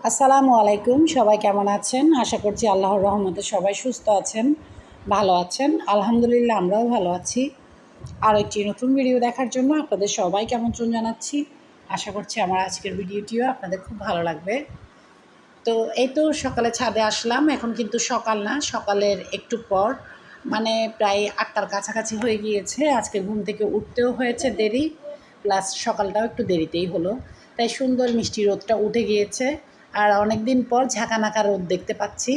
আসসালামু আলাইকুম। সবাই কেমন আছেন? আশা করছি আল্লাহর রহমতে সবাই সুস্থ আছেন, ভালো আছেন। আলহামদুলিল্লাহ আমরাও ভালো আছি। আরও একটি নতুন ভিডিও দেখার জন্য আপনাদের সবাইকে আমন্ত্রণ জানাচ্ছি। আশা করছি আমার আজকের ভিডিওটিও আপনাদের খুব ভালো লাগবে। তো এই তো সকালে ছাদে আসলাম। এখন কিন্তু সকাল না, সকালের একটু পর, মানে প্রায় ৮টার কাছাকাছি হয়ে গিয়েছে। আজকে ঘুম থেকে উঠতেও হয়েছে দেরি, প্লাস সকালটাও একটু দেরিতেই হলো। তাই সুন্দর মিষ্টি রোদটা উঠে গিয়েছে। আর অনেক দিন পর ঝাঁকানাকা রোদ দেখতে পাচ্ছি।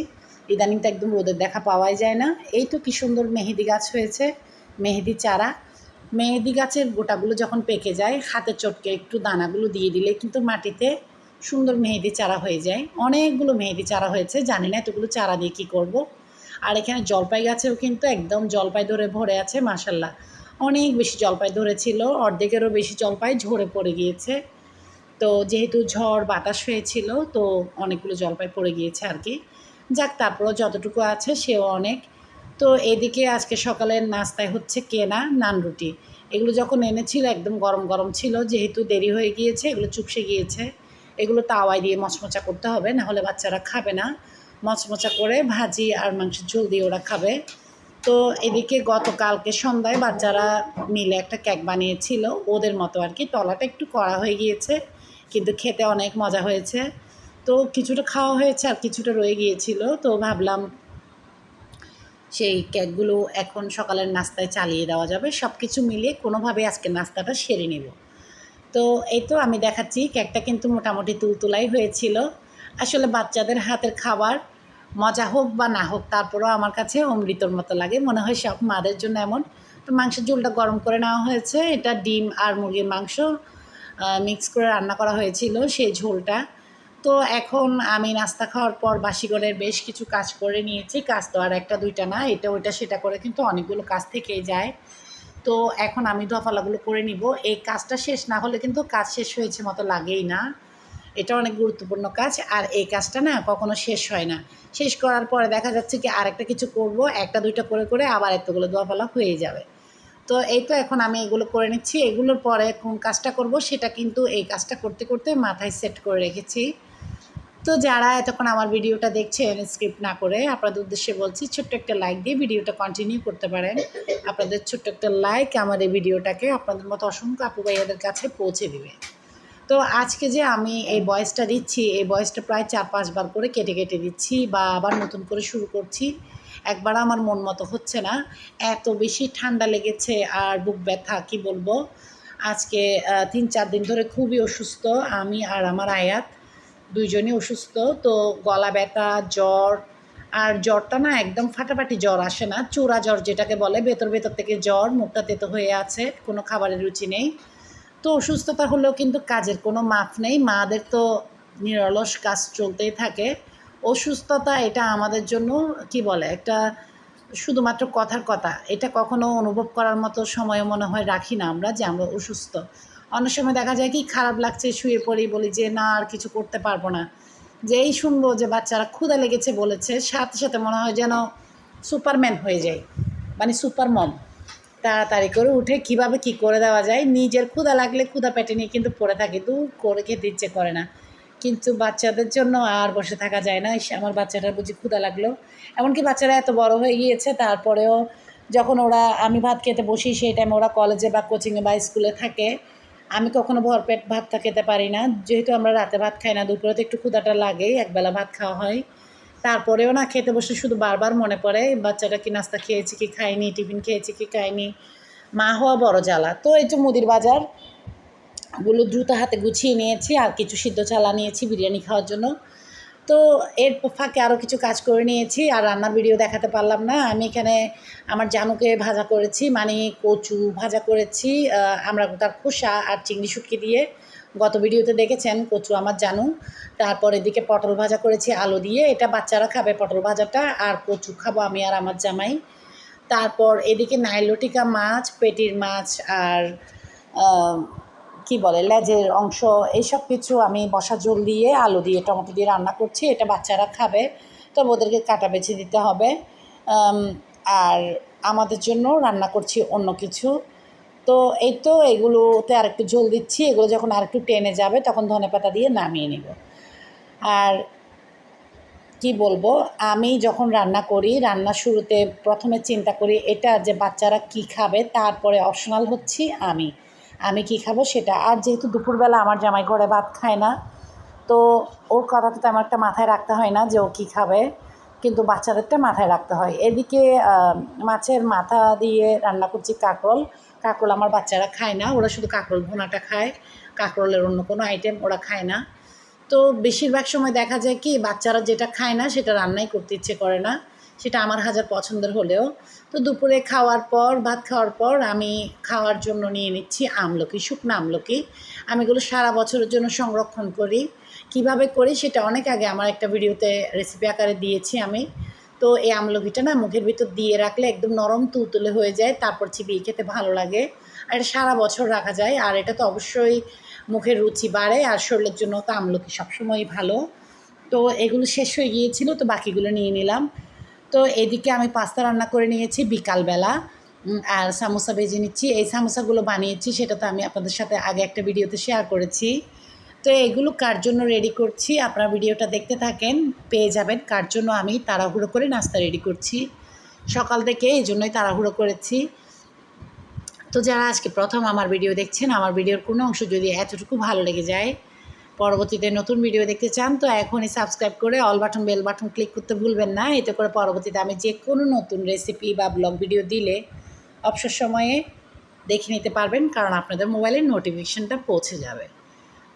ইদানিং তো একদম রোদের দেখা পাওয়াই যায় না। এই তো কি সুন্দর মেহেদি গাছ হয়েছে, মেহেদি চারা। মেহেদি গাছের গোটাগুলো যখন পেকে যায়, হাতে চটকে একটু দানাগুলো দিয়ে দিলে কিন্তু মাটিতে সুন্দর মেহেদি চারা হয়ে যায়। অনেকগুলো মেহেদি চারা হয়েছে, জানি না এতগুলো চারা দিয়ে কী করব। আর এখানে জলপাই গাছেও কিন্তু একদম জলপাই ধরে ভরে আছে, মাশাল্লাহ। অনেক বেশি জলপাই ধরেছিল, অর্ধেকেরও বেশি জলপাই ঝরে পড়ে গিয়েছে। তো যেহেতু ঝড় বাতাস হয়েছিল, তো অনেকগুলো জলপাই পড়ে গিয়েছে আর কি। যাক, তারপরও যতটুকু আছে সেও অনেক। তো এদিকে আজকে সকালের নাস্তায় হচ্ছে কেনা নান রুটি। এগুলো যখন এনেছিল একদম গরম গরম ছিল, যেহেতু দেরি হয়ে গিয়েছে এগুলো চুপসে গিয়েছে। এগুলো তাওয়ায় দিয়ে মচমচা করতে হবে, না হলে বাচ্চারা খাবে না। মচমচা করে ভাজি আর মাংসের ঝোল দিয়ে ওরা খাবে। তো এদিকে গতকালকে সন্ধ্যায় বাচ্চারা মিলে একটা কেক বানিয়েছিল, ওদের মতো আর কি। তলাটা একটু কড়া হয়ে গিয়েছে, কিন্তু খেতে অনেক মজা হয়েছে। তো কিছুটা খাওয়া হয়েছে আর কিছুটা রয়ে গিয়েছিল। তো ভাবলাম সেই কেকগুলো এখন সকালের নাস্তায় চালিয়ে দেওয়া যাবে। সব কিছু মিলিয়ে কোনোভাবে আজকে নাস্তাটা সেরে নেব। তো এই তো আমি দেখাচ্ছি, কেকটা কিন্তু মোটামুটি তুলতুলাই হয়েছিল। আসলে বাচ্চাদের হাতের খাবার মজা হোক বা না হোক, তারপরেও আমার কাছে অমৃতর মতো লাগে, মনে হয় সব মাদের জন্য এমন। তো মাংসের ঝোলটা গরম করে নেওয়া হয়েছে। এটা ডিম আর মুরগির মাংস মিক্স করে রান্না করা হয়েছিল, সেই ঝোলটা। তো এখন আমি নাস্তা খাওয়ার পর বাসিঘরের বেশ কিছু কাজ করে নিয়েছি। কাজ তো আর একটা দুইটা না, এটা ওইটা সেটা করে কিন্তু অনেকগুলো কাজ থেকেই যায়। তো এখন আমি দফালাগুলো করে নিব। এই কাজটা শেষ না হলে কিন্তু কাজ শেষ হয়েছে মতো লাগেই না। এটা অনেক গুরুত্বপূর্ণ কাজ, আর এই কাজটা না কখনো শেষ হয় না। শেষ করার পরে দেখা যাচ্ছে কি আরেকটা কিছু করব, একটা দুইটা করে করে আবার এতগুলো দফালা হয়ে যাবে। তো এই তো এখন আমি এগুলো করে নিচ্ছি। এগুলোর পরে কোন কাজটা করব সেটা কিন্তু এই কাজটা করতে করতে মাথায় সেট করে রেখেছি। তো যারা এতক্ষণ আমার ভিডিওটা দেখছেন স্কিপ না করে, আপনাদের উদ্দেশ্যে বলছি ছোট্ট একটা লাইক দিয়ে ভিডিওটা কন্টিনিউ করতে পারেন। আপনাদের ছোট্ট একটা লাইক আমার এই ভিডিওটাকে আপনাদের মতো অসংখ্য আপু ভাইয়াদের কাছে পৌঁছে দিবে। তো আজকে যে আমি এই ভয়েসটা দিচ্ছি, এই ভয়েসটা প্রায় ৪-৫ বার করে কেটে কেটে দিচ্ছি বা আবার নতুন করে শুরু করছি। একবার আমার মন মতো হচ্ছে না, এত বেশি ঠান্ডা লেগেছে আর বুক ব্যথা কী বলবো। আজকে ৩-৪ দিন ধরে খুবই অসুস্থ আমি আর আমার আয়াত, দুইজনই অসুস্থ। তো গলা ব্যথা, জ্বর। আর জ্বরটা না একদম ফাটাফাটি জ্বর আসে না, চোরা জ্বর যেটাকে বলে, ভেতর ভেতর থেকে জ্বর, মুখটা তেতো হয়ে আছে, কোনো খাবারের রুচি নেই। তো অসুস্থতা হলেও কিন্তু কাজের কোনো মাপ নেই, মাদের তো নিরলস কাজ চলতেই থাকে। অসুস্থতা এটা আমাদের জন্য কি বলে একটা শুধুমাত্র কথার কথা, এটা কখনো অনুভব করার মতো সময় মনে হয় রাখি না আমরা যে আমরা অসুস্থ। অনেক সময় দেখা যায় কি খারাপ লাগছে, শুয়ে পড়ি, বলি যে না আর কিছু করতে পারবো না। যেই শুনবো যে বাচ্চারা ক্ষুধা লেগেছে বলেছে, সাথে সাথে মনে হয় যেন সুপারম্যান হয়ে যায়, মানে সুপার মম। তাড়াতাড়ি করে উঠে কীভাবে কী করে দেওয়া যায়। নিজের ক্ষুধা লাগলে ক্ষুধা পেটে নিয়ে কিন্তু পড়ে থাকি, দূর করে খেতে ইচ্ছে করে না। কিন্তু বাচ্চাদের জন্য আর বসে থাকা যায় না। ইস, আমার বাচ্চাটার বুঝি ক্ষুধা লাগলো। এমনকি বাচ্চারা এত বড় হয়ে গিয়েছে, তারপরেও যখন আমি ভাত খেতে বসি সেই টাইমে ওরা কলেজে বা কোচিংয়ে বা স্কুলে থাকে, আমি কখনো ভরপেট ভাতটা খেতে পারি না। যেহেতু আমরা রাতে ভাত খাই না, দুপুরে তো একটু ক্ষুধাটা লাগেই, একবেলা ভাত খাওয়া হয়। তারপরেও না খেতে বসে শুধু বারবার মনে পড়ে বাচ্চাটা কি নাস্তা খেয়েছে কি খায়নি, টিফিন খেয়েছে কি খায়নি। মা হওয়া বড় জ্বালা। তো এই তো মুদির বাজারগুলো দ্রুত হাতে গুছিয়ে নিয়েছি, আর কিছু সিদ্ধ চালা নিয়েছি বিরিয়ানি খাওয়ার জন্য। তো এর ফাঁকে আরও কিছু কাজ করে নিয়েছি, আর রান্নার ভিডিও দেখাতে পারলাম না। আমি এখানে আমার জানুকে ভাজা করেছি, মানে কচু ভাজা করেছি, আমরা তার খোসা আর চিংড়ি শুটকি দিয়ে। গত ভিডিওতে দেখেছেন কচু আমার জানু। তারপর এদিকে পটল ভাজা করেছি আলু দিয়ে, এটা বাচ্চারা খাবে পটল ভাজাটা, আর কচু খাবো আমি আর আমার জামাই। তারপর এদিকে নাইলটিকা মাছ, পেটির মাছ, আর কি বলে লেজের অংশ, এইসব কিছু আমি বসা ঝোল দিয়ে আলু দিয়ে টমেটো দিয়ে রান্না করছি। এটা বাচ্চারা খাবে, তবে ওদেরকে কাটা বেছে দিতে হবে। আর আমাদের জন্য রান্না করছি অন্য কিছু। তো এই তো এগুলোতে আরেকটু ঝোল দিচ্ছি, এগুলো যখন আরেকটু টেনে যাবে তখন ধনেপাতা দিয়ে নামিয়ে নেব। আর কি বলবো, আমি যখন রান্না করি, রান্নার শুরুতে প্রথমে চিন্তা করি এটা যে বাচ্চারা কি খাবে, তারপরে অপশনাল হচ্ছি আমি কি খাবো সেটা। আর যেহেতু দুপুরবেলা আমার জামাই ঘরে ভাত খায় না, তো ওর কথা তো তেমন একটা মাথায় রাখতে হয় না যে ও কী খাবে, কিন্তু বাচ্চাদেরটা মাথায় রাখতে হয়। এদিকে মাছের মাথা দিয়ে রান্না করছি কাঁকরোল। কাঁকরোল আমার বাচ্চারা খায় না, ওরা শুধু কাঁকরোল ভুনাটা খায়, কাঁকরোলের অন্য কোনো আইটেম ওরা খায় না। তো বেশিরভাগ সময় দেখা যায় কি বাচ্চারা যেটা খায় না সেটা রান্নাই করতে ইচ্ছে করে না, সেটা আমার হাজার পছন্দের হলেও। তো দুপুরে খাওয়ার পর, ভাত খাওয়ার পর আমি খাওয়ার জন্য নিয়ে নিচ্ছি আমলকি, শুকনো আমলকি। আমি এগুলো সারা বছরের জন্য সংরক্ষণ করি। কিভাবে করি সেটা অনেক আগে আমার একটা ভিডিওতে রেসিপি আকারে দিয়েছি আমি। তো এই আমলকিটা না মুখের ভিতর দিয়ে রাখলে একদম নরম তুলতুলে হয়ে যায়, তারপর চিবিয়ে খেতে ভালো লাগে। আর এটা সারা বছর রাখা যায়, আর এটা তো অবশ্যই মুখের রুচি বাড়ে, আর শরীরের জন্য তো আমলকি সবসময়ই ভালো। তো এগুলো শেষ হয়ে গিয়েছিল, তো বাকিগুলো নিয়ে নিলাম। তো এদিকে আমি পাস্তা রান্না করে নিয়েছি বিকালবেলা, আর সামোসা ভেজে নিচ্ছি। এই সামোসাগুলো বানিয়েছি সেটা তো আমি আপনাদের সাথে আগে একটা ভিডিওতে শেয়ার করেছি। তো এগুলো কার জন্য রেডি করছি আপনারা ভিডিওটা দেখতে থাকেন, পেয়ে যাবেন কার জন্য আমি তাড়াহুড়ো করে নাস্তা রেডি করছি। সকাল থেকে এই জন্যই তাড়াহুড়ো করেছি। তো যারা আজকে প্রথম আমার ভিডিও দেখছেন, আমার ভিডিওর কোনো অংশ যদি এতটুকু ভালো লেগে যায়, পরবর্তীতে নতুন ভিডিও দেখতে চান, তো এখনই সাবস্ক্রাইব করে all button bell button click করতে ভুলবেন না। এতে করে পরবর্তীতে আমি যে কোনো নতুন রেসিপি বা ব্লগ ভিডিও দিলে অবসর সময়ে দেখে নিতে পারবেন, কারণ আপনাদের মোবাইলে নোটিফিকেশানটা পৌঁছে যাবে।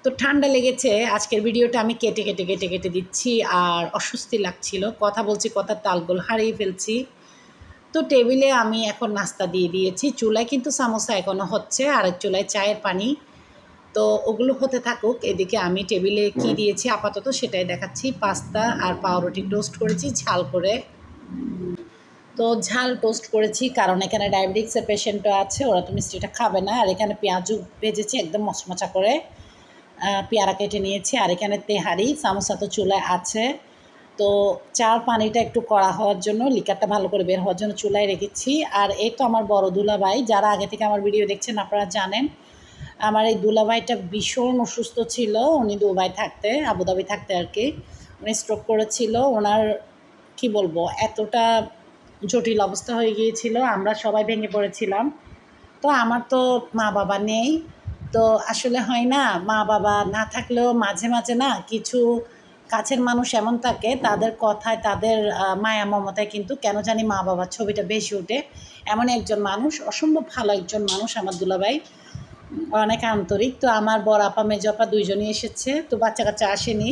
তো ঠান্ডা লেগেছে, আজকের ভিডিওটা আমি কেটে কেটে কেটে কেটে দিচ্ছি, আর অস্বস্তি লাগছিল, কথা বলছি কথার তালগোল হারিয়ে ফেলছি। তো টেবিলে আমি এখন নাস্তা দিয়ে দিয়েছি, চুলায় কিন্তু সামোসা এখনও হচ্ছে, আরেক চুলায় চায়ের পানি। তো ওগুলো হতে থাকুক, এদিকে আমি টেবিলে কি দিয়েছি আপাতত সেটাই দেখাচ্ছি। পাস্তা আর পাউরুটি টোস্ট করেছি ঝাল করে। তো ঝাল টোস্ট করেছি কারণ এখানে ডায়াবেটিক্সের পেশেন্টও আছে, ওরা তো মিষ্টিটা খাবে না। আর এখানে পেঁয়াজও ভেজেছি একদম মচমচা করে, পেয়ারা কেটে নিয়েছি। আর এখানে তেহারি, সামোসা তো চুলায় আছে। তো চার পানিটা একটু কড়া হওয়ার জন্য, লিকারটা ভালো করে বের হওয়ার জন্য চুলায় রেখেছি। আর এই তো আমার বড় দুলাভাই, যারা আগে থেকে আমার ভিডিও দেখছেন আপনারা জানেন আমার এই দুলাভাইটা ভীষণ অসুস্থ ছিল। উনি দুবাই থাকতে, আবুধাবি থাকতে আর কি, উনি স্ট্রোক করেছিল। ওনার কি বলবো, এতটা জটিল অবস্থা হয়ে গিয়েছিল, আমরা সবাই ভেঙে পড়েছিলাম। তো আমার তো মা বাবা নেই, তো আসলে হয় না, মা বাবা না থাকলেও মাঝে মাঝে না কিছু কাছের মানুষ এমন থাকে, তাদের কথায় তাদের মায়া মমতায় কিন্তু কেন জানি মা বাবার ছবিটা বেশি ওঠে। এমন একজন মানুষ, অসম্ভব ভালো একজন মানুষ আমার দুলাভাই, অনেক আন্তরিক। তো আমার বড় আপা মেজো আপা দুইজনই এসেছে, তো বাচ্চা কাচ্চা আসেনি।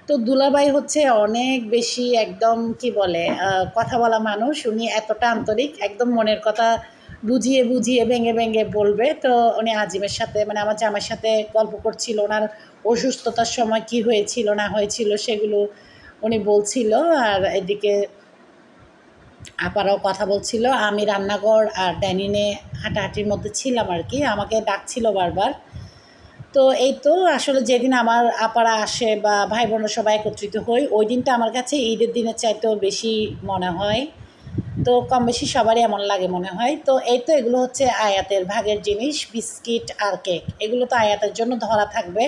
তো দুলাভাই হচ্ছে অনেক বেশি একদম কি বলে কথা বলা মানুষ, উনি এতটা আন্তরিক, একদম মনের কথা বুঝিয়ে বুঝিয়ে ভেঙে ভেঙে বলবে। তো উনি আজিমের সাথে মানে আমার জামাইয়ের সাথে গল্প করছিল, ওনার অসুস্থতার সময় কি হয়েছিল না হয়েছিল সেগুলো উনি বলছিল। আর এদিকে আপারাও কথা বলছিল, আমি রান্নাঘর আর ডাইনিংয়ে হাঁটাহাঁটির মধ্যে ছিলাম আর কি, আমাকে ডাকছিল বারবার। তো এই তো আসলে যেদিন আমার আপারা আসে বা ভাই বোনরা সবাই একত্রিত হই, ওই দিনটা আমার কাছে ঈদের দিনের চাইতেও বেশি মনে হয়। তো কম বেশি সবারই এমন লাগে মনে হয়। তো এই তো এগুলো হচ্ছে আয়াতের ভাগের জিনিস, বিস্কিট আর কেক, এগুলো তো আয়াতের জন্য ধরা থাকবে,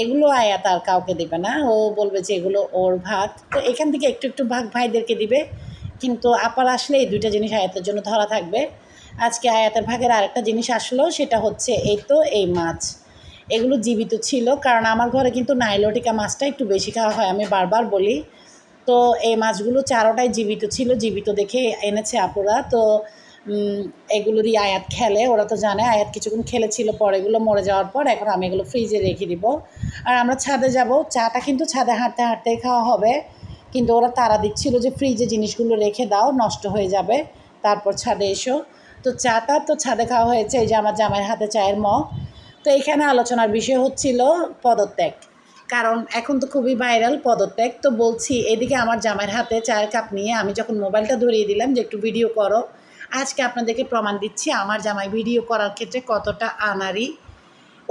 এগুলো আয়াত আর কাউকে দেবে না, ও বলবে যে এগুলো ওর ভাগ। তো এখান থেকে একটু একটু ভাগ ভাইদেরকে দিবে, কিন্তু আপার আসলে এই দুইটা জিনিস আয়াতের জন্য ধরা থাকবে। আজকে আয়াতের ভাগের আরেকটা জিনিস আসলো, সেটা হচ্ছে এই তো এই মাছ, এগুলো জীবিত ছিল, কারণ আমার ঘরে কিন্তু নাইলোটিকা মাছটা একটু বেশি খাওয়া হয়, আমি বারবার বলি। তো এই মাছগুলো চারোটাই জীবিত ছিল, জীবিত দেখে এনেছে আপুরা। তো এগুলো দিয়ে আয়াত খেলে, ওরা তো জানে আয়াত কিছুক্ষণ খেলেছিল, পরে এগুলো মরে যাওয়ার পর এখন আমি এগুলো ফ্রিজে রেখে দিব। আর আমরা ছাদে যাব, চাটা কিন্তু ছাদে হাঁটতে হাঁটতেই খাওয়া হবে, কিন্তু ওরা তাড়া দিচ্ছিল যে ফ্রিজে জিনিসগুলো রেখে দাও, নষ্ট হয়ে যাবে, তারপর ছাদে এসো। তো চাটা তো ছাদে খাওয়া হয়েছে, এই যে আমার জামাইয়ের হাতে চায়ের মগ। তো এখানে আলোচনার বিষয় হচ্ছিল পদত্যাগ, কারণ এখন তো খুবই ভাইরাল পদত্যাগ। তো বলছি এদিকে আমার জামাইয়ের হাতে চায়ের কাপ নিয়ে আমি যখন মোবাইলটা ধরিয়ে দিলাম যে একটু ভিডিও করো, আজকে আপনাদেরকে প্রমাণ দিচ্ছি আমার জামাই ভিডিও করার ক্ষেত্রে কতটা আনাড়ি।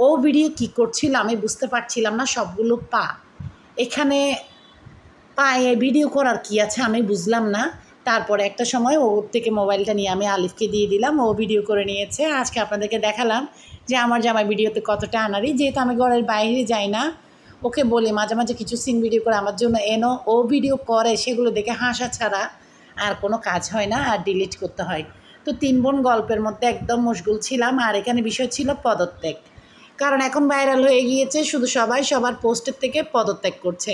ও ভিডিও কি করছিল আমি বুঝতে পারছিলাম না, সবগুলো পা, এখানে পায়ে ভিডিও করার কি আছে আমি বুঝলাম না। তারপরে একটা সময় ওর থেকে মোবাইলটা নিয়ে আমি আলিফকে দিয়ে দিলাম, ও ভিডিও করে নিয়েছে। আজকে আপনাদেরকে দেখালাম যে আমার জামাই ভিডিওতে কতটা আনাড়ি, যেহেতু আমি ঘরের বাইরে যাই না, ওকে বলি মাঝে মাঝে কিছু সিন ভিডিও করে আমার জন্য এনো, ও ভিডিও করে, সেগুলো দেখে হাসা ছাড়া আর কোনো কাজ হয় না, আর ডিলিট করতে হয়। তো 3 বোন গল্পের মধ্যে একদম মশগুল ছিলাম। আর এখানে বিষয় ছিল পদত্যাগ, কারণ এখন ভাইরাল হয়ে গিয়েছে, শুধু সবাই সবার পোস্টের থেকে পদত্যাগ করছে।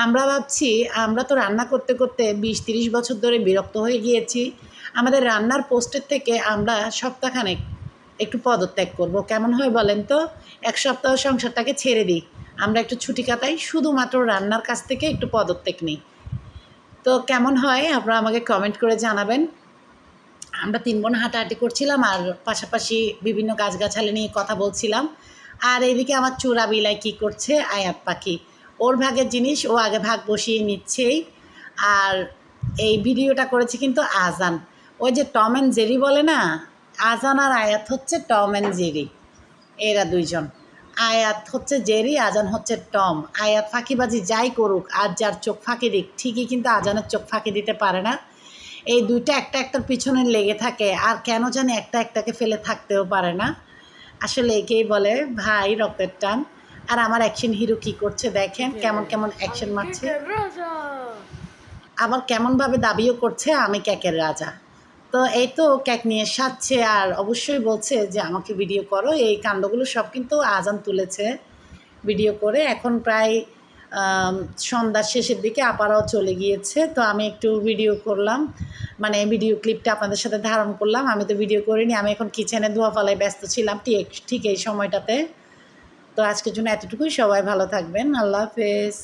আমরা ভাবছি আমরা তো রান্না করতে করতে 20-30 বছর ধরে বিরক্ত হয়ে গিয়েছি, আমাদের রান্নার পোস্টের থেকে আমরা সপ্তাহখানেক একটু পদত্যাগ করব, কেমন হয় বলেন তো? 1 সপ্তাহ সংসারটাকে ছেড়ে দিই, আমরা একটু ছুটি কাটাই, শুধুমাত্র রান্নার কাছ থেকে একটু পদত্যাগ নিই। তো কেমন হয় আপনারা আমাকে কমেন্ট করে জানাবেন। আমরা 3 বোন হাঁটাহাঁটি করছিলাম আর পাশাপাশি বিভিন্ন গাছগাছালি নিয়ে কথা বলছিলাম। আর এদিকে আমার চূড়া বিলাই কী করছে, আয়াত পাখি, ওর ভাগের জিনিস ও আগে ভাগ বসিয়ে নিচ্ছেই। আর এই ভিডিওটা করেছে কিন্তু আজান, ওই যে টম অ্যান্ড জেরি বলে না, আজান আর আয়াত হচ্ছে টম অ্যান্ড জেরি, এরা দুইজন। আয়াত হচ্ছে জেরি, আজান হচ্ছে টম। আয়াত ফাঁকিবাজি যাই করুক আর যার চোখ ফাঁকি দিক, ঠিকই কিন্তু আজানের চোখ ফাঁকি দিতে পারে না। এই দুইটা একটা একটার পিছনে লেগে থাকে, আর কেন জানি একটা একটাকে ফেলে থাকতেও পারে না। আসলে একেই বলে ভাই রক্তের টান। আর আমার অ্যাকশন হিরো কী করছে দেখেন, কেমন কেমন অ্যাকশন মারছে, আবার কেমনভাবে দাবিও করছে আমি কেকের রাজা। তো এই তো কেক নিয়ে সাজছে আর অবশ্যই বলছে যে আমাকে ভিডিও করো। এই কাণ্ডগুলো সব কিন্তু আজান তুলেছে ভিডিও করে। এখন প্রায় সন্ধ্যার শেষের দিকে আপারাও চলে গিয়েছে, তো আমি একটু ভিডিও করলাম, মানে ভিডিও ক্লিপটা আপনাদের সাথে ধারণ করলাম। আমি তো ভিডিও করিনি, আমি এখন কিচেনে ধোয়া ফালায় ব্যস্ত ছিলাম ঠিক এই সময়টাতে। তো আজকের জন্য এতটুকুই, সবাই ভালো থাকবেন, আল্লাহ হাফেজ।